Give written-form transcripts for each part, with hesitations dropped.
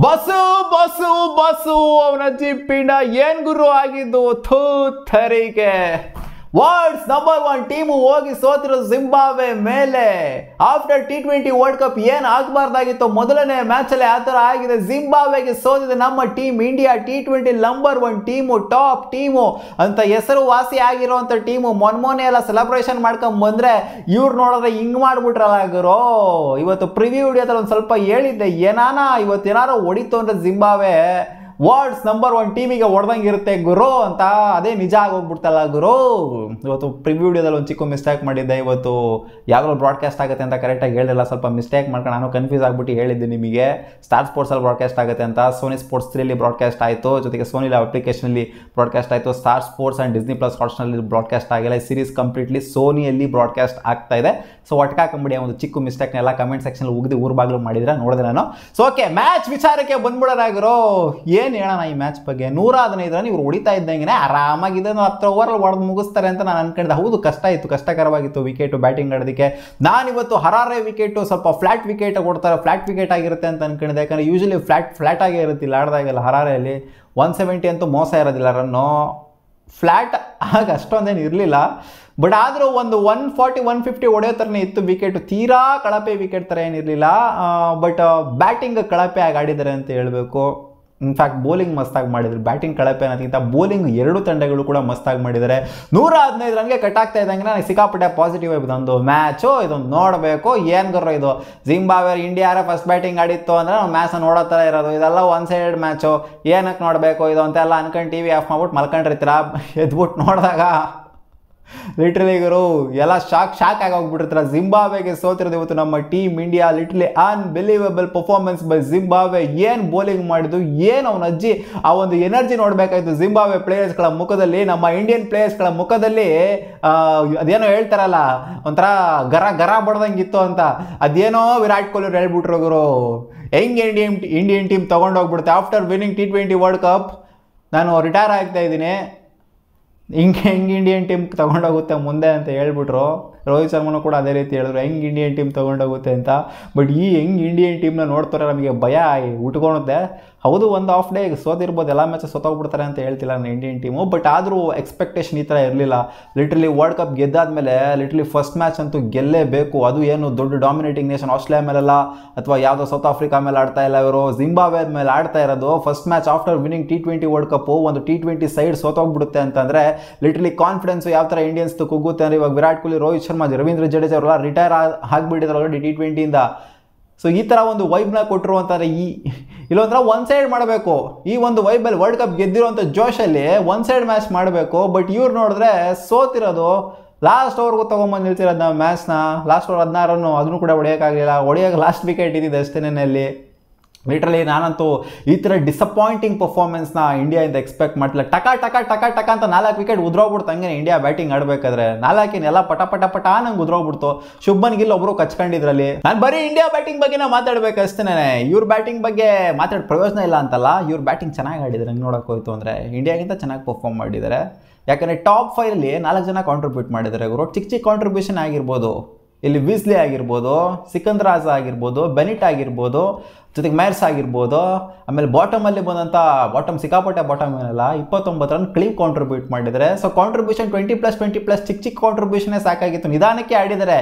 Bus bus bus ಅವನಜ್ಜಿ ಪಿಂಡ ಏನ್ ಗುರು ಆಗಿದ್ದು ಥೂ ಥರಿಗೆ ವರ್ಲ್ಡ್ಸ್ ನಂಬರ್ 1 ಟೀಮು ಹೋಗಿ ಸೋತಿರೋ ಜಿಂಬಾಬ್ವೆ ಮೇಲೆ ಆಫ್ಟರ್ T20 ವರ್ಲ್ಡ್ ಕಪ್ ಏನು ಆಗಬಾರ್ದಾಗಿತ್ತು ಮೊದಲನೇ ಮ್ಯಾಚಲ್ಲಿ ಆ ಥರ ಆಗಿದೆ. ಜಿಂಬಾಬ್ವೆಗೆ ಸೋತಿದೆ ನಮ್ಮ team India. T20 number 1 team, top team ಅಂತ ಹೆಸರು ವಾಸಿ ಆಗಿರೋಂಥ ಟೀಮು. ಮೊನ್ನೆ ಎಲ್ಲ ಸೆಲೆಬ್ರೇಷನ್ ಮಾಡ್ಕೊಂಡ್ ಬಂದ್ರೆ ಇವ್ರು ನೋಡಿದ್ರೆ ಹಿಂಗ್ ಮಾಡ್ಬಿಟ್ರಲ್ಲ ಗುರು. ಇವತ್ತು ಪ್ರಿವ್ಯೂ ವಿಡಿಯೋದಲ್ಲಿ ಒಂದು ಸ್ವಲ್ಪ ಹೇಳಿದ್ದೆ, ಇವತ್ತು ಏನಾರು ಹೊಡಿತು ಅಂದ್ರೆ ಜಿಂಬಾಬ್ವೆ ವರ್ಲ್ಡ್ಸ್ ನಂಬರ್ 1 ಟೀಮಿಗೆ ಹೊಡೆದಂಗೆ ಇರುತ್ತೆ ಗುರು ಅಂತ. ಅದೇ ನಿಜ ಆಗೋಗ್ಬಿಡ್ತಲ್ಲ ಗುರು. ಇವತ್ತು ಪ್ರಿವ್ಯೂ ವಿಡಿಯೋದಲ್ಲಿ ಒಂದು ಚಿಕ್ಕ ಮಿಸ್ಟೇಕ್ ಮಾಡಿದ್ದೆ. ಇವತ್ತು ಯಾವಾಗಲೂ ಬ್ರಾಡ್ಕಾಸ್ಟ್ ಆಗುತ್ತೆ ಅಂತ ಕರೆಕ್ಟಾಗಿ ಹೇಳಿಲ್ಲ, ಸ್ವಲ್ಪ ಮಿಸ್ಟೇಕ್ ಮಾಡ್ಕೊಂಡು ನಾನು ಕನ್ಫ್ಯೂಸ್ ಆಗಿಬಿಟ್ಟು ಹೇಳಿದ್ದೆ ನಿಮಗೆ. ಸ್ಟಾರ್ ಸ್ಪೋರ್ಟ್ಸಲ್ಲಿ ಬ್ರಾಡ್ಕಾಸ್ಟ್ ಆಗುತ್ತೆ ಅಂತ, ಸೋನಿ ಸ್ಪೋರ್ಟ್ಸ್ 3 ಬ್ರಾಡ್ಕಾಸ್ಟ್ ಆಯಿತು, ಜೊತೆಗೆ ಸೋನಿ ಅಪ್ಲಿಕೇಶನಲ್ಲಿ ಬ್ರಾಡ್ಕಾಸ್ಟ್ ಆಯಿತು. Star Sports and Disney plus ಹಾಟ್ಸ್ಟಾರ್ನಲ್ಲಿ ಬ್ರಾಡ್ಕಾಸ್ಟ್ ಆಗಿಲ್ಲ. ಈ ಸೀರೀಸ್ ಕಂಪ್ಲೀಟ್ಲಿ ಸೋನಿಯಲ್ಲಿ ಬ್ರಾಡ್ಕಾಸ್ಟ್ ಆಗ್ತಾ ಇದೆ. ಸೊ ಒಟ್ಕಾಕೊಂಬಿಡಿ ಒಂದು ಚಿಕ್ಕ ಮಿಸ್ಟೇಕ್ನೆಲ್ಲ ಕಮೆಂಟ್ ಸೆಕ್ಷನಲ್ಲಿ ಉಗಿದು ಊರು ಬಾಗಿಲು ಮಾಡಿದ್ರೆ ನೋಡಿದೆ ನಾನು. ಸೊ ಓಕೆ, ಮ್ಯಾಚ್ ವಿಚಾರಕ್ಕೆ ಬಂದ್ಬಿಡೋರಾಗಿರೋ. ಏನು ಹೇಳೋಣ ಈ ಮ್ಯಾಚ್ ಬಗ್ಗೆ. 115 ರನ್ ಇವ್ರು ಹೊಡಿತಾ ಇದ್ದಂಗೆ ಆರಾಮಾಗಿದೆ. 10 ಓವರಲ್ಲಿ ಹೊಡೆದು ಮುಗಿಸ್ತಾರೆ ಅಂತ ನಾನು ಅನ್ಕೊಂಡಿದ್ದೆ. ಹೌದು, ಕಷ್ಟಕರವಾಗಿತ್ತು ವಿಕೆಟು ಬ್ಯಾಟಿಂಗ್ ಆಡೋದಕ್ಕೆ. ನಾನಿವತ್ತು ಹರಾರೆ ವಿಕೆಟು ಸ್ವಲ್ಪ ಫ್ಲಾಟ್ ವಿಕೆಟ್ ಕೊಡ್ತಾರೆ, ಫ್ಲಾಟ್ ವಿಕೆಟ್ ಆಗಿರುತ್ತೆ ಅಂತ ಅನ್ಕೊಂಡಿದ್ದೆ. ಯಾಕಂದರೆ ಯೂಶಲಿ ಫ್ಲಾಟ್ ಆಗೇ ಇರುತ್ತಿಲ್ಲ ಆಡ್ದಾಗೆಲ್ಲ. ಹರಾರೆಯಲ್ಲಿ 170 ಅಂತೂ ಮೋಸ ಇರೋದಿಲ್ಲ ರನ್ನು. ಫ್ಲ್ಯಾಟ್ ಆಗ ಅಷ್ಟೊಂದೇನು ಇರಲಿಲ್ಲ, ಬಟ್ ಆದರೂ ಒಂದು 140 150 ಹೊಡೆಯೋ ಥರನೇ ಇತ್ತು ವಿಕೆಟು. ತೀರಾ ಕಳಪೆ ವಿಕೆಟ್ ಥರ ಏನಿರಲಿಲ್ಲ, ಬಟ್ ಬ್ಯಾಟಿಂಗ್ ಕಳಪೆ ಆಗಿ ಆಡಿದ್ದಾರೆ ಅಂತ ಹೇಳಬೇಕು. ಇನ್ಫ್ಯಾಕ್ಟ್ ಬೌಲಿಂಗ್ ಮಸ್ತಾಗಿ ಮಾಡಿದ್ರು. ಬ್ಯಾಟಿಂಗ್ ಕಳಪೆ ಅನ್ನೋದಕ್ಕಿಂತ ಬೌಲಿಂಗ್ ಎರಡು ತಂಡಗಳು ಕೂಡ ಮಸ್ತಾಗಿ ಮಾಡಿದ್ದಾರೆ. 115 ರನ್ಗೆ ಕಟ್ ಆಗ್ತಾ ಇದ್ದಂಗೆ ನನಗೆ ಸಿಕ್ಕಾಪಟ್ಟೆ ಪಾಸಿಟಿವ್ ಇದೊಂದು ಮ್ಯಾಚು. ಇದೊಂದು ನೋಡಬೇಕು. ಏನು ಗುರು ಇದು, ಜಿಂಬಾಬ್ವೆ ಇಂಡಿಯಾ ಫಸ್ಟ್ ಬ್ಯಾಟಿಂಗ್ ಆಡಿತ್ತು ಅಂದರೆ ನಾವು ಮ್ಯಾಚನ್ನು ನೋಡೋ ಥರ ಇರೋದು. ಇದೆಲ್ಲ ಒನ್ ಸೈಡೆಡ್ ಮ್ಯಾಚು, ಏನಕ್ಕೆ ನೋಡಬೇಕು ಇದು ಅಂತೆಲ್ಲ ಅನ್ಕೊಂಡು TV ಆಫ್ ಮಾಡ್ಬಿಟ್ಟು ಮಲ್ಕೊಂಡಿರ್ತೀರ. ಎದ್ಬಿಟ್ಟು ನೋಡಿದಾಗ ಲಿಟ್ರಲಿ ಗುರು ಎಲ್ಲ ಶಾಕ್ ಆಗೋಗ್ಬಿಟ್ಟಿರ್ತಾರೆ. ಜಿಂಬಾಬ್ವೆಗೆ ಸೋತಿರೋದು ಇವತ್ತು ನಮ್ಮ team India. Literally unbelievable performance by Zimbabwe. ಏನು ಬೌಲಿಂಗ್ ಮಾಡಿದ್ದು, ಏನು ಅವನ ಅಜ್ಜಿ ಆ ಒಂದು ಎನರ್ಜಿ ನೋಡಬೇಕಾಯ್ತು ಜಿಂಬಾಬ್ವೆ ಪ್ಲೇಯರ್ಸ್ಗಳ ಮುಖದಲ್ಲಿ. ನಮ್ಮ ಇಂಡಿಯನ್ ಪ್ಲೇಯರ್ಸ್ಗಳ ಮುಖದಲ್ಲಿ ಅದೇನೋ ಹೇಳ್ತಾರಲ್ಲ, ಒಂಥರ ಗರ ಬಡ್ದಂಗಿತ್ತು ಅಂತ. ಅದೇನೋ ವಿರಾಟ್ ಕೊಹ್ಲಿ ಅವ್ರು ಹೇಳ್ಬಿಟ್ರು ಗುರು. ಹೆಂಗೆ ಇಂಡಿಯನ್ ಟೀಮ್ ತೊಗೊಂಡೋಗ್ಬಿಡುತ್ತೆ after winning T20 world cup. ನಾನು ರಿಟೈರ್ ಆಗ್ತಾ ಇದ್ದೀನಿ, ಹೆಂಗೆ ಇಂಡಿಯನ್ ಟೀಮ್ ತೊಗೊಂಡೋಗುತ್ತೆ ಮುಂದೆ ಅಂತ ಹೇಳ್ಬಿಟ್ರು. ರೋಹಿತ್ ಶರ್ಮನೂ ಕೂಡ ಅದೇ ರೀತಿ ಹೇಳಿದ್ರು, ಹೆಂಗೆ ಇಂಡಿಯನ್ ಟೀಮ್ ತೊಗೊಂಡೋಗುತ್ತೆ ಅಂತ. ಬಟ್ ಈ ಇಂಡಿಯನ್ ಟೀಮ್ನ ನೋಡ್ತಾರೆ ನಮಗೆ ಭಯ ಉಟ್ಕೊಳುತ್ತೆ. ಹೌದು, ಒಂದು ಹಾಫ್ ಡೇ ಸೋತಿರ್ಬೋದು, ಎಲ್ಲ ಮ್ಯಾಚ್ ಸೋತೋಗ್ಬಿಡ್ತಾರೆ ಅಂತ ಹೇಳ್ತಿಲ್ಲ ನಾನು ಇಂಡಿಯನ್ ಟೀಮು. ಬಟ್ ಆದರೂ ಎಕ್ಸ್ಪೆಕ್ಟೇಷನ್ ಈ ಥರ ಇರಲಿಲ್ಲ. ಲಿಟ್ರಲಿ ವರ್ಲ್ಡ್ ಕಪ್ ಗೆದ್ದಾದ್ಮೇಲೆ ಲಿಟ್ರಲಿ ಫಸ್ಟ್ ಮ್ಯಾಚ್ ಅಂತೂ ಗೆಲ್ಲೇಬೇಕು. ಅದು ಏನು ದೊಡ್ಡ ಡಾಮಿನೇಟಿಂಗ್ ನೇಷನ್ ಆಸ್ಟ್ರೇಲಿಯಾ ಮೇಲೆಲ್ಲ ಅಥವಾ ಯಾವುದೋ ಸೌತ್ ಆಫ್ರಿಕಾ ಮೇಲೆ ಆಡ್ತಾ ಇಲ್ಲ, ಇವರು ಜಿಂಬಾಬ್ವೆ ಮೇಲೆ ಆಡ್ತಾ ಇರೋದು. First match after winning T20 world cup. ಒಂದು T20 ಸೈಡ್ ಸೋತೋಗ್ಬಿಡುತ್ತೆ ಅಂತಂದರೆ ಲಿಟ್ರಲಿ ಕಾನ್ಫಿಡೆನ್ಸು ಯಾವ ಥರ ಇಂಡಿಯನ್ಸ್ ಕುಗ್ಗುತ್ತೆ ಅಂದರೆ, ಇವಾಗ ವಿರಾಟ್ ಕೊಹ್ಲಿ, ರೋಹಿತ್ ಶರ್ಮಾ, ರವೀಂದ್ರ ಜಡೇಜಾ ಅವರೆಲ್ಲ ರಿಟೈರ್ ಆಗಿಬಿಟ್ಟಿದ್ರು ಆಲ್ರೆಡಿ T20ಇಂದ. ಸೊ ಈ ಥರ ಒಂದು ವೈಬ್ನ ಕೊಟ್ಟರು ಅಂತಂದರೆ ಇಲ್ಲೊಂಥರ ಒನ್ ಸೈಡ್ ಮಾಡಬೇಕು. ಈ ಒಂದು ವೈಬಲ್ಲಿ ವರ್ಲ್ಡ್ ಕಪ್ ಗೆದ್ದಿರೋಂಥ ಜೋಶಲ್ಲಿ ಒನ್ ಸೈಡ್ ಮ್ಯಾಚ್ ಮಾಡಬೇಕು. ಬಟ್ ಇವ್ರು ನೋಡಿದ್ರೆ ಸೋತಿರೋದು ಲಾಸ್ಟ್ ಓವರ್ಗೂ ತೊಗೊಂಬಂದು ನಿಲ್ತಿರೋದು ನಾವು ಮ್ಯಾಚ್ನ. ಲಾಸ್ಟ್ ಓವರ್ 16 ರನ್ನು ಅದನ್ನು ಕೂಡ ಹೊಡೆಯೋಕ್ಕಾಗಲಿಲ್ಲ. ಲಾಸ್ಟ್ ವಿಕೆಟ್ ಇದ್ದಿದ್ದು ಅಷ್ಟೇನಲ್ಲಿ. ಲಿಟ್ರಲಿ ನಾನಂತೂ ಈ ಥರ ಡಿಸಪಾಯಿಂಟಿಂಗ್ ಪರ್ಫಾರ್ಮೆನ್ಸ್ನ ಇಂಡಿಯಾಯಿಂದ ಎಕ್ಸ್ಪೆಕ್ಟ್ ಮಾಡ್ತಿಲ್ಲ. ಟಕ ಅಂತ 4 ವಿಕೆಟ್ ಉದ್ರೋಗ್ಬಿಡ್ತು ಹಂಗೆ ಇಂಡಿಯಾ ಬ್ಯಾಟಿಂಗ್ ಆಡಬೇಕಾದ್ರೆ. 4 ಪಟ ನಂಗೆ ಉದ್ರೋಗ್ಬಿಡ್ತು. ಶುಭ್ಮನ್ ಗಿಲ್ ಒಬ್ಬರು ಕಚ್ಕೊಂಡಿದ್ರಲ್ಲಿ. ನಾನು ಬರೀ ಇಂಡಿಯಾ ಬ್ಯಾಟಿಂಗ್ ಬಗ್ಗೆ ಮಾತಾಡ್ಬೇಕು ಅಷ್ಟೇ. ಇವ್ರ ಬ್ಯಾಟಿಂಗ್ ಬಗ್ಗೆ ಮಾತಾಡೋ ಪ್ರಯೋಜನ ಇಲ್ಲ ಅಂತಲ್ಲ. ಇವ್ರ ಬ್ಯಾಟಿಂಗ್ ಚೆನ್ನಾಗಿ ಆಡಿದ್ದಾರೆ. ಹಂಗೆ ನೋಡೋಕೆ ಹೋಯ್ತು ಅಂದರೆ ಇಂಡಿಯಾಗಿಂತ ಚೆನ್ನಾಗಿ ಪರ್ಫಾರ್ಮ್ ಮಾಡಿದ್ದಾರೆ. ಯಾಕಂದರೆ ಟಾಪ್ 5ಅಲ್ಲಿ 4 ಜನ ಕಾಂಟ್ರಿಬ್ಯೂಟ್ ಮಾಡಿದ್ದಾರೆ ಗುರು. ಚಿಕ್ಕ ಕಾಂಟ್ರಿಬ್ಯೂಷನ್ ಆಗಿರ್ಬೋದು. ಇಲ್ಲಿ ವಿಸ್ಲಿ ಆಗಿರ್ಬೋದು, ಸಿಕಂದರ್ ರಾಜಾ ಆಗಿರ್ಬೋದು, ಬೆನಿಟ್ ಆಗಿರ್ಬೋದು, ಜೊತೆಗೆ ಮ್ಯಾರ್ಸ್ ಆಗಿರ್ಬೋದು. ಆಮೇಲೆ ಬಾಟಮಲ್ಲಿ ಬಂದಂಥ ಸಿಕ್ಕಾಪಟ್ಟೆ ಬಾಟಮ್ ಏನಲ್ಲ 29 ರನ್ ಕ್ಲೀನ್ ಕಾಂಟ್ರಿಬ್ಯೂಟ್ ಮಾಡಿದ್ದಾರೆ. ಸೊ ಕಾಂಟ್ರಿಬ್ಯೂಷನ್ 20+20+ ಚಿಕ್ಕ ಕಾಂಟ್ರಿಬ್ಯೂಷನ್ನೇ ಸಾಕಾಗಿತ್ತು. ನಿಧಾನಕ್ಕೆ ಆಡಿದ್ದಾರೆ.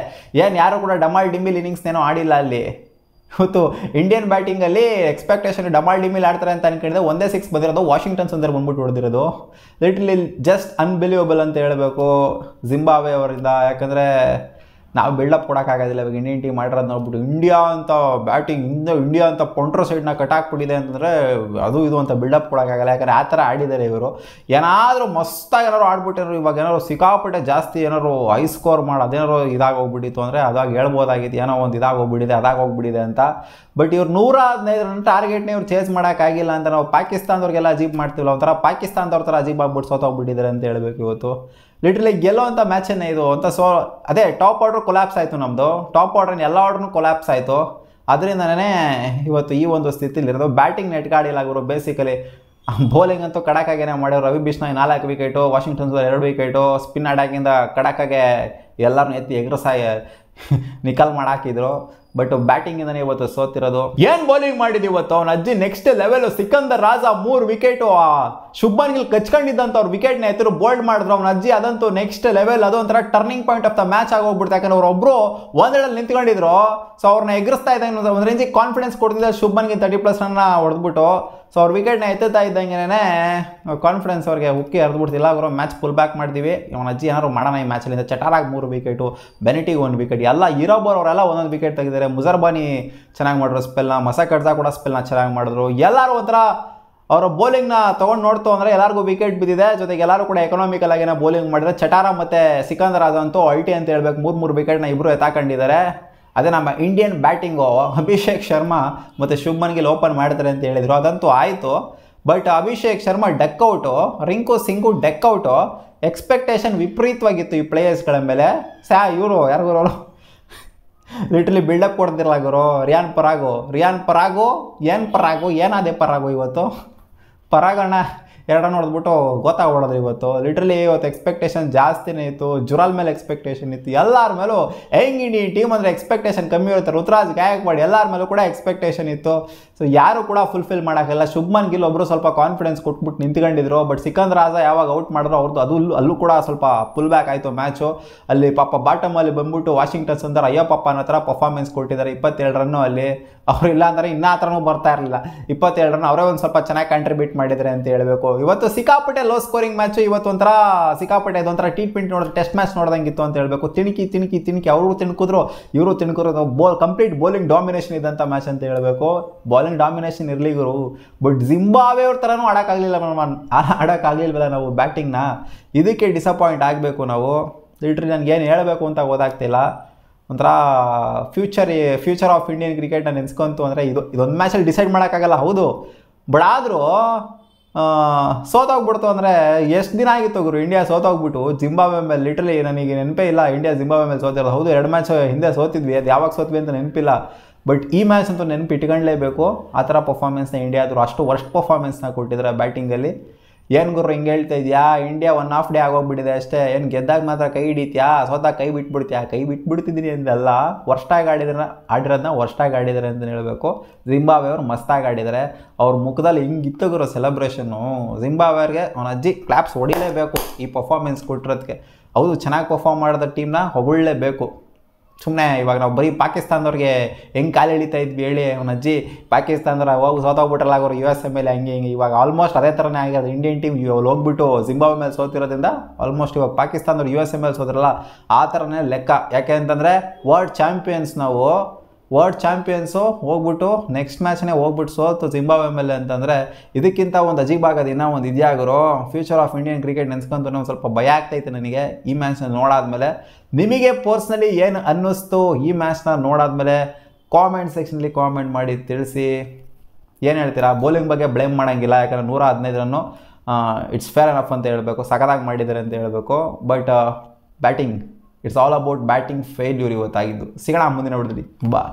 ಯಾರು ಕೂಡ ಡಮಾಲ್ ಡಿಮಿಲ್ ಇನ್ನಿಂಗ್ಸ್ನೇನೋ ಆಡಿಲ್ಲ ಅಲ್ಲಿ. ಇವತ್ತು ಇಂಡಿಯನ್ ಬ್ಯಾಟಿಂಗಲ್ಲಿ ಎಕ್ಸ್ಪೆಕ್ಟೇಷನ್ ಡಮಾಲ್ ಡಿಮಿಲ್ ಆಡ್ತಾರೆ ಅಂತ ಅನ್ಕೊಂಡಿದ್ದೆ. ಒಂದೇ 6 ಬಂದಿರೋದು, ವಾಷಿಂಗ್ಟನ್ ಸುಂದರ್ ಬಂದ್ಬಿಟ್ಟು ಹೊಡೆದಿರೋದು. ಲಿಟ್ರಲಿ ಜಸ್ಟ್ ಅನ್ಬಿಲೀವಬಲ್ ಅಂತ ಹೇಳಬೇಕು ಜಿಂಬಾಬ್ವೆ ಅವರಿಂದ. ಯಾಕಂದರೆ ನಾವು ಬಿಲ್ಡಪ್ ಕೊಡೋಕ್ಕಾಗೋದಿಲ್ಲ. ಇವಾಗ ಇಂಡಿಯನ್ ಟೀಮ್ ಮಾಡಿರೋದು ನೋಡ್ಬಿಟ್ಟು ಇಂಡಿಯಾ ಅಂತ ಬ್ಯಾಟಿಂಗ್ ಇಂಡಿಯಾ ಅಂತ ಪೊಂಟ್ರೋ ಸೈಡ್ನ ಕಟ್ಟಾಕ್ಬಿಟ್ಟಿದೆ ಅಂತಂದರೆ ಅದು ಇದು ಅಂತ ಬಿಲ್ಡಪ್ ಕೊಡೋಕ್ಕಾಗಲ್ಲ. ಯಾಕಂದರೆ ಆ ಥರ ಆಡಿದ್ದಾರೆ ಇವರು. ಏನಾದರೂ ಮಸ್ತಾಗಿ ಏನಾದ್ರು ಆಡ್ಬಿಟ್ಟಿರೋ, ಇವಾಗ ಏನಾದ್ರು ಸಿಕ್ಕಾಪಟ್ಟೆ ಜಾಸ್ತಿ ಏನಾದ್ರು ಹೈ ಸ್ಕೋರ್ ಮಾಡಿ ಅದೇನಾದ್ರು ಇದಾಗೋಗ್ಬಿಟ್ಟಿತ್ತು ಅಂದರೆ ಅದಾಗ ಹೇಳ್ಬೋದಾಗಿತ್ತು, ಏನೋ ಒಂದು ಅದಾಗೋಗ್ಬಿಟ್ಟಿದೆ ಅಂತ. ಬಟ್ ಇವ್ರು 115 ರನ್ ಟಾರ್ಗೆಟ್ನೇ ಇವ್ರು ಚೇಸ್ ಮಾಡೋಕ್ಕಾಗಿಲ್ಲ ಅಂತ ನಾವು ಪಾಕಿಸ್ತಾನದವ್ರಿಗೆಲ್ಲ ಅಜೀಬ್ ಮಾಡ್ತೀವಲ್ಲ, ಒಂಥರ ಪಾಕಿಸ್ತಾನದವ್ರ ಥರ ಅಜೀಬ್ ಆಗ್ಬಿಟ್ಟು ಸೋತೋಗ್ಬಿಟ್ಟಿದ್ದಾರೆ ಅಂತ ಹೇಳ್ಬೇಕು ಇವತ್ತು. ಲಿಟ್ರಲಿ ಗೆಲ್ಲೋವಂಥ ಮ್ಯಾಚನ್ನೇ ಇದು ಅಂತ. ಅದೇ ಟಾಪ್ ಆರ್ಡ್ರ್ ಕೊಲ್ಯಾಪ್ಸ್ ಆಯಿತು ನಮ್ಮದು. ಟಾಪ್ ಆರ್ಡ್ರನ್ನ ಎಲ್ಲ ಆರ್ಡ್ರೂ ಕೊಲ್ಯಾಪ್ಸ್ ಆಯಿತು. ಅದರಿಂದನೇ ಇವತ್ತು ಈ ಒಂದು ಸ್ಥಿತಿಲಿರೋದು. ಬ್ಯಾಟಿಂಗ್ ನೆಟ್ಗಾಡಿಲ್ಲ ಗುರು ಬೇಸಿಕಲಿ. ಬೌಲಿಂಗ್ ಅಂತೂ ಕಡಕಾಗೇನೆ ಮಾಡ್ಯಾರು. Ravi Bishnoi 4 wicket, Washington Sundar 2 wicket. Spin ಅಟ್ಯಾಕಿಂದ ಕಡಕಾಗೆ ಎಲ್ಲರನ್ನೂ ಎತ್ತಿ ಎಗ್ರಸಾಯಿ ನಿಕಲ್ ಮಾಡಾಕಿದ್ರು. ಬಟ್ ಬ್ಯಾಟಿಂಗ್ ಇಂದಾನೆ ಇವತ್ತು ಸೋತಿರೋದು. ಏನ್ ಬೌಲಿಂಗ್ ಮಾಡಿದ್ ಇವತ್ತು ಅವನ ಅಜ್ಜಿ ನೆಕ್ಸ್ಟ್ ಲೆವೆಲ್. ಸಿಕಂದರ್ ರಾಜ 3 ವಿಕೆಟ್, ಶುಭ್ಮನ್ ಗಿಲ್ ಕಚ್ಕೊಂಡಿದ್ದಂತ ಅವ್ರ ವಿಕೆಟ್ ನ ಎತ್ತರು ಬೋಲ್ಡ್ ಮಾಡಿದ್ರು ಅವನ ಅಜ್ಜಿ. ಅದಂತೂ ನೆಕ್ಸ್ಟ್ ಲೆವೆಲ್, ಅದು ಒಂಥರ turning point of the match ಆಗೋಗ್ಬಿಡ್ತು. ಯಾಕಂದ್ರೆ ಅವರೊಬ್ರು ಒಂದೆರಡಲ್ಲಿ ನಿಂತ್ಕೊಂಡಿದ್ರು, ಸೊ ಅವ್ರನ್ನ ಎಗರಿಸ್ತಾ ಇದ್ದಂಗೆ ಒಂದು ರೇಂಜಿಗೆ ಕಾನ್ಫಿಡೆನ್ಸ್ ಕೊಡ್ತಿದ್ದ. ಶುಭ್ಮನ್ಗೆ 30+ ರನ್ನ ಹೊಡೆದ್ಬಿಟ್ಟು ಸೊ ಅವ್ರ ವಿಕೆಟ್ನ ಎತ್ತುತ್ತಾ ಇದ್ದಂಗೆನೇ ಕಾನ್ಫಿಡೆನ್ಸ್ ಅವ್ರಿಗೆ ಉಕ್ಕಿ ಹರಿದ್ಬಿಡ್ತಿಲ್ಲ. ಅವರು ಮ್ಯಾಚ್ ಫುಲ್ ಬ್ಯಾಕ್ ಮಾಡಿದ್ವಿ, ಅವನ ಅಜ್ಜಿ ಏನಾದ್ರು ಮಾಡೋಣ ಈ ಮ್ಯಾಚಲ್ಲಿಂದ. ಚಟಾರಾಗಿ 3 ವಿಕೆಟು, ಬೆನಿಟಿಗೆ 1 ವಿಕೆಟ್, ಎಲ್ಲ ಇರೋಬೋರ್ ಅವರೆಲ್ಲ ಒಂದೊಂದು ವಿಕೆಟ್ ತೆಗೆದಿದ್ದಾರೆ. ಮುಜರ್ಬಾನಿ ಚೆನ್ನಾಗಿ ಮಾಡಿದ್ರು ಸ್ಪೆಲ್ನ, ಮಸಕಡ್ಜಾ ಕೂಡ ಸ್ಪೆಲ್ನ ಚೆನ್ನಾಗಿ ಮಾಡಿದ್ರು. ಎಲ್ಲರೂ ಒಂಥರ ಅವರ ಬೌಲಿಂಗ್ನ ತೊಗೊಂಡು ನೋಡ್ತು ಅಂದರೆ ಎಲ್ಲರಿಗೂ ವಿಕೆಟ್ ಬಿದ್ದಿದೆ. ಜೊತೆಗೆ ಎಲ್ಲರೂ ಕೂಡ ಎಕನಾಮಿಕಲ್ ಆಗಿನ ಬೌಲಿಂಗ್ ಮಾಡಿದ್ರೆ. ಚಟಾರ ಮತ್ತು ಸಿಕಂದರ್ ರಾಜ ಅಂತೂ ಅಲ್ಟಿ ಅಂತ ಹೇಳ್ಬೇಕು, 3 ವಿಕೆಟ್ನ ಇಬ್ಬರು ಎತ್ತಾಕೊಂಡಿದ್ದಾರೆ. ಅದೇ ನಮ್ಮ ಇಂಡಿಯನ್ ಬ್ಯಾಟಿಂಗು ಅಭಿಷೇಕ್ ಶರ್ಮಾ ಮತ್ತು ಶುಭ್ಮನ್ ಗಿಲ್ ಓಪನ್ ಮಾಡ್ತಾರೆ ಅಂತ ಹೇಳಿದರು, ಅದಂತೂ ಆಯಿತು. ಬಟ್ ಅಭಿಷೇಕ್ ಶರ್ಮಾ ಡಕ್ಔಟು, ರಿಂಕು ಸಿಂಗು ಡಕ್ಔಟು. ಎಕ್ಸ್ಪೆಕ್ಟೇಷನ್ ವಿಪರೀತವಾಗಿತ್ತು ಈ ಪ್ಲೇಯರ್ಸ್ಗಳ ಮೇಲೆ. ಇವರು ಯಾರಿಗೂ ಲಿಟ್ರಲಿ ಬಿಲ್ಡಪ್ ಕೊಡ್ತಿರಲ್ಲ ಗುರು. ರಿಯಾನ್ ಪರಾಗು ಏನಾದೆ ಪರಾಗು ಇವತ್ತು. ಪರಾಗಣ್ಣ 2 ನೋಡಿದ್ಬಿಟ್ಟು ಗೊತ್ತಾಗ್ಬಿಡೋದು ಇವತ್ತು. ಲಿಟ್ರಲಿ ಇವತ್ತು ಎಕ್ಸ್ಪೆಕ್ಟೇಷನ್ ಜಾಸ್ತಿನೇ ಇತ್ತು. ಜುರಾಲ್ ಮೇಲೆ ಎಕ್ಸ್ಪೆಕ್ಟೇಷನ್ ಇತ್ತು, ಎಲ್ಲರ ಮೇಲೂ. ಹೆಂಗೆ ಇಂಡಿಯನ್ ಟೀಮ್ ಅಂದರೆ ಎಕ್ಸ್ಪೆಕ್ಟೇಷನ್ ಕಮ್ಮಿ ಇರುತ್ತೆ. ಋತುರಾಜ್ ಗಾಯಕ್ವಾಡ್ ಎಲ್ಲರ ಮೇಲೂ ಕೂಡ ಎಕ್ಸ್ಪೆಕ್ಟೇಷನ್ ಇತ್ತು. ಸೊ ಯಾರು ಕೂಡ ಫುಲ್ಫಿಲ್ ಮಾಡೋಕ್ಕಿಲ್ಲ. ಶುಭ್ಮನ್ ಗಿಲ್ ಒಬ್ಬರು ಸ್ವಲ್ಪ ಕಾನ್ಫಿಡೆನ್ಸ್ ಕೊಟ್ಬಿಟ್ಟು ನಿಂತ್ಕೊಂಡಿದ್ರು. ಬಟ್ ಸಿಕಂದರ್ ರಾಜ ಯಾವಾಗ ಔಟ್ ಮಾಡಿದ್ರು ಅವ್ರದ್ದು ಅಲ್ಲೂ ಕೂಡ ಸ್ವಲ್ಪ ಫುಲ್ ಬ್ಯಾಕ್ ಆಯಿತು ಮ್ಯಾಚು. ಅಲ್ಲಿ ಪಾಪ ಬಾಟಮಲ್ಲಿ ಬಂದ್ಬಿಟ್ಟು ವಾಷಿಂಗ್ಟನ್ ಸುಂದರ್ ಅಯ್ಯಪ್ಪ ಅನ್ನೋ ಥರ ಪರ್ಫಾರ್ಮೆನ್ಸ್ ಕೊಟ್ಟಿದ್ದಾರೆ. 27 ರನ್ನು ಅಲ್ಲಿ ಅವ್ರು ಇಲ್ಲ ಅಂದರೆ ಇನ್ನೂ ಆ ಥರನೂ ಬರ್ತಾ ಇರಲಿಲ್ಲ. 27 ರನ್ ಅವರೇ ಒಂದು ಸ್ವಲ್ಪ ಚೆನ್ನಾಗಿ ಕಾಂಟ್ರಿಬ್ಯೂಟ್ ಮಾಡಿದ್ದಾರೆ ಅಂತ ಹೇಳಬೇಕು. ಇವತ್ತು ಸಿಕ್ಕಾಪಟ್ಟೆ ಲೋ ಸ್ಕೋರಿಂಗ್ ಮ್ಯಾಚು. ಇವತ್ತು ಒಂಥರ ಸಿಕ್ಕಾಪಟ್ಟೆ ಇದೊಂಥರ T20 ನೋಡಿದ್ರೆ ಟೆಸ್ಟ್ ಮ್ಯಾಚ್ ನೋಡ್ದಂಗಿತ್ತು ಅಂತ ಹೇಳಬೇಕು. ತಿಣಕಿ ಅವರು ತಿನ್ಕಿದ್ರು, ಇವರು ತಿನ್ಕಿದ್ರು. ಕಂಪ್ಲೀಟ್ ಬೌಲಿಂಗ್ ಡಾಮಿನೇಷನ್ ಇದ್ದಂಥ ಮ್ಯಾಚ್ ಅಂತ ಹೇಳಬೇಕು. ಬೌಲಿಂಗ್ ಡಾಮಿನೇಷನ್ ಇರಲಿ ಗುರು, ಬಟ್ ಜಿಂಬಾಬ್ವೆ ಅವ್ರ ಥರನೂ ಆಡೋಕ್ಕಾಗಲಿಲ್ವಲ್ಲ ನಾವು ಬ್ಯಾಟಿಂಗ್ನ. ಇದಕ್ಕೆ ಡಿಸಪಾಯಿಂಟ್ ಆಗಬೇಕು ನಾವು. ಲಿಟ್ರಲಿ ನನಗೇನು ಹೇಳಬೇಕು ಅಂತ ಗೊತ್ತಾಗ್ತಿಲ್ಲ. ಒಂಥರ ಫ್ಯೂಚರ್ ಆಫ್ ಇಂಡಿಯನ್ ಕ್ರಿಕೆಟ್ನ ನೆನೆಸ್ಕೊಂತು ಅಂದರೆ ಇದೊಂದು ಮ್ಯಾಚಲ್ಲಿ ಡಿಸೈಡ್ ಮಾಡೋಕ್ಕಾಗಲ್ಲ, ಹೌದು. ಬಟ್ ಆದರೂ ಸೋತೋಗ್ಬಿಡ್ತು ಅಂದರೆ ಎಷ್ಟು ದಿನ ಆಗಿತ್ತು ಗುರು ಇಂಡಿಯಾ ಸೋತೋಗ್ಬಿಟ್ಟು ಜಿಂಬಾಬ್ವೆ ಮೇಲೆ. ಲಿಟ್ರಲಿ ನನಗೆ ನೆನಪೇ ಇಲ್ಲ ಇಂಡಿಯಾ ಜಿಂಬಾಬ್ವೆ ಮೇಲೆ ಸೋತಿರೋದು. ಹೌದು 2 ಮ್ಯಾಚ್ ಹಿಂದೆ ಸೋತಿದ್ವಿ, ಅದು ಯಾವಾಗ ಸೋತ್ವಿ ಅಂತ ನೆನಪಿಲ್ಲ. ಬಟ್ ಈ ಮ್ಯಾಚ್ ಅಂತೂ ನೆನಪು ಇಟ್ಕೊಳ್ಳೇಬೇಕು. ಆ ಥರ ಪರ್ಫಾರ್ಮೆನ್ಸ್ನ ಇಂಡಿಯಾ ಆದರೂ ಅಷ್ಟು ವರ್ಸ್ಟ್ ಪರ್ಫಾರ್ಮೆನ್ಸ್ನ ಕೊಟ್ಟಿದ್ದಾರೆ ಬ್ಯಾಟಿಂಗಲ್ಲಿ. ಏನು ಗುರು ಹಿಂಗೆ ಹೇಳ್ತಾ ಇದೆಯಾ? ಇಂಡಿಯಾ 1 ಹಾಫ್ ಡೇ ಆಗೋಗ್ಬಿಟ್ಟಿದೆ ಅಷ್ಟೇ. ಏನು ಗೆದ್ದಾಗ ಮಾತ್ರ ಕೈ ಹಿಡಿತೀಯಾ, ಸೋತಾಗ ಕೈ ಬಿಟ್ಬಿಡ್ತೀಯಾ? ಕೈ ಬಿಟ್ಬಿಡ್ತಿದ್ದೀನಿ ಅಂದಲ್ಲ, ವರ್ಸ್ಟಾಗಿ ಆಡಿರೋದನ್ನ ವರ್ಸ್ಟಾಗಿ ಆಡಿದ್ದಾರೆ ಅಂತಲೇ ಹೇಳಬೇಕು. ಜಿಂಬಾಬ್ವೆ ಅವರು ಮಸ್ತಾಗಿ ಆಡಿದ್ದಾರೆ. ಅವ್ರ ಮುಖದಲ್ಲಿ ಹಿಂಗಿತ್ತು ಗುರು ಸೆಲೆಬ್ರೇಷನ್ನು. ಜಿಂಬಾಬ್ವೆಗೆ ಅವನ ಅಜ್ಜಿ ಕ್ಲಾಪ್ಸ್ ಹೊಡಿಲೇಬೇಕು ಈ ಪರ್ಫಾರ್ಮೆನ್ಸ್ ಕೊಟ್ಟಿರೋದಕ್ಕೆ. ಹೌದು, ಚೆನ್ನಾಗಿ ಪರ್ಫಾರ್ಮ್ ಮಾಡಿದ ಟೀಮ್ನ ಹೊಗಳಲೇಬೇಕು. ಸುಮ್ಮನೆ ಇವಾಗ ನಾವು ಬರೀ ಪಾಕಿಸ್ತಾನದವ್ರಿಗೆ ಹೆಂಗೆ ಕಾಲು ಎಳಿತಾ ಇದ್ವಿ ಹೇಳಿ. ಅವನ ಅಜ್ಜಿ ಪಾಕಿಸ್ತಾನದವ್ರು ಹೋಗಿ ಸೋತೋಗ್ಬಿಟ್ರಲ್ಲ ಅವರು US ಮೇಲೆ ಹಂಗೆ ಇವಾಗ ಆಲ್ಮೋಸ್ಟ್ ಅದೇ ಥರನೇ ಆಗಿರೋದು. ಇಂಡಿಯನ್ ಟೀಮ್ ಇವಾಗ ಹೋಗ್ಬಿಟ್ಟು ಜಿಂಬಾಬ್ವೆ ಮೇಲೆ ಸೋತಿರೋದ್ರಿಂದ ಆಲ್ಮೋಸ್ಟ್ ಇವಾಗ ಪಾಕಿಸ್ತಾನದವ್ರು USA ಮೇಲೆ ಸೋತಿರಲ್ಲ ಆ ಥರನೇ ಲೆಕ್ಕ. ಯಾಕೆ ಅಂತಂದರೆ ವರ್ಲ್ಡ್ ಚಾಂಪಿಯನ್ಸು ಹೋಗ್ಬಿಟ್ಟು ನೆಕ್ಸ್ಟ್ ಮ್ಯಾಚ್ನೇ ಹೋಗ್ಬಿಟ್ಟು ಸೋತು ಜಿಂಬಾಬ್ವೆ ಮೇಲೆ ಅಂತಂದರೆ ಇದಕ್ಕಿಂತ ಒಂದು ಅಜೀಬಾಗೋದು ಇನ್ನೂ ಒಂದು ಇದೆಯಾಗಿರೋ. ಫ್ಯೂಚರ್ ಆಫ್ ಇಂಡಿಯನ್ ಕ್ರಿಕೆಟ್ ನೆನೆಸ್ಕೊಂತ ಒಂದು ಸ್ವಲ್ಪ ಭಯ ಆಗ್ತೈತೆ ನನಗೆ ಈ ಮ್ಯಾಚ್ನ ನೋಡಾದ್ಮೇಲೆ. ನಿಮಗೆ ಪರ್ಸ್ನಲಿ ಏನು ಅನ್ನಿಸ್ತು ಈ ಮ್ಯಾಚ್ನ ನೋಡಾದ್ಮೇಲೆ ಕಾಮೆಂಟ್ ಸೆಕ್ಷನಲ್ಲಿ ಕಾಮೆಂಟ್ ಮಾಡಿ ತಿಳಿಸಿ. ಏನು ಹೇಳ್ತೀರಾ? ಬೌಲಿಂಗ್ ಬಗ್ಗೆ ಬ್ಲೇಮ್ ಮಾಡೋಂಗಿಲ್ಲ, ಯಾಕಂದರೆ 115 ರನ್ನು ಇಟ್ಸ್ ಫೇರ್ ಎನಫ್ ಅಂತ ಹೇಳಬೇಕು, ಸಖತ್ತಾಗಿ ಮಾಡಿದ್ದಾರೆ ಅಂತ ಹೇಳಬೇಕು. But batting, it's all about batting failure ಇವತ್ತಾಗಿದ್ದು. ಸಿಗೋಣ ಮುಂದಿನ ವಿಡಿಯೋದಲ್ಲಿ. ಬಾ.